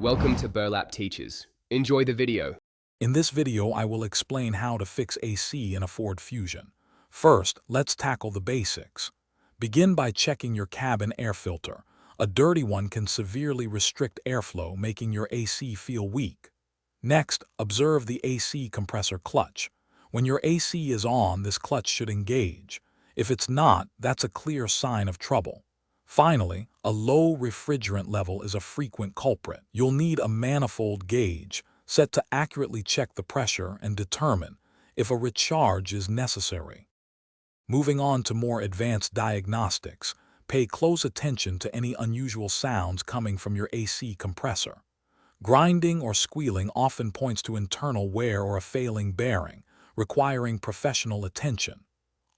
Welcome to Burlap Teachers. Enjoy the video. In this video, I will explain how to fix AC in a Ford Fusion. First, let's tackle the basics. Begin by checking your cabin air filter. A dirty one can severely restrict airflow, making your AC feel weak. Next, observe the AC compressor clutch. When your AC is on, this clutch should engage. If it's not, that's a clear sign of trouble. Finally, a low refrigerant level is a frequent culprit. You'll need a manifold gauge set to accurately check the pressure and determine if a recharge is necessary. Moving on to more advanced diagnostics, pay close attention to any unusual sounds coming from your AC compressor. Grinding or squealing often points to internal wear or a failing bearing, requiring professional attention.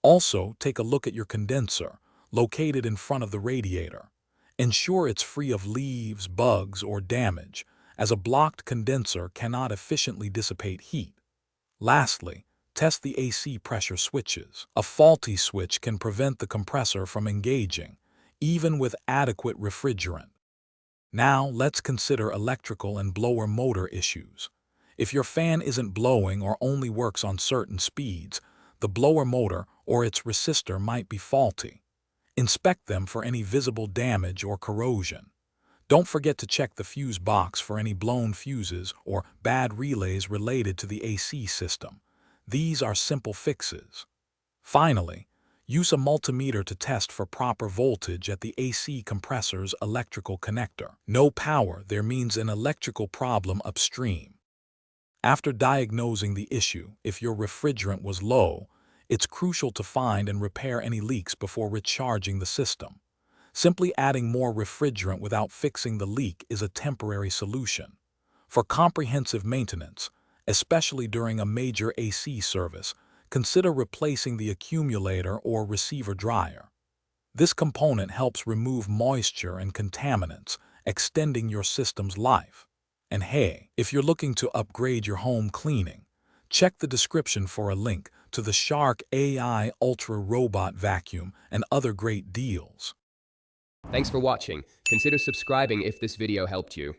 Also, take a look at your condenser, located in front of the radiator. Ensure it's free of leaves, bugs, or damage, as a blocked condenser cannot efficiently dissipate heat. Lastly, test the AC pressure switches. A faulty switch can prevent the compressor from engaging, even with adequate refrigerant. Now, let's consider electrical and blower motor issues. If your fan isn't blowing or only works on certain speeds, the blower motor or its resistor might be faulty. Inspect them for any visible damage or corrosion. Don't forget to check the fuse box for any blown fuses or bad relays related to the AC system. These are simple fixes. Finally, use a multimeter to test for proper voltage at the AC compressor's electrical connector. No power there means an electrical problem upstream. After diagnosing the issue, if your refrigerant was low, it's crucial to find and repair any leaks before recharging the system. Simply adding more refrigerant without fixing the leak is a temporary solution. For comprehensive maintenance, especially during a major AC service, consider replacing the accumulator or receiver dryer. This component helps remove moisture and contaminants, extending your system's life. And hey, if you're looking to upgrade your home cleaning, check the description for a link to the Shark AI Ultra Robot Vacuum and other great deals. Thanks for watching. Consider subscribing if this video helped you.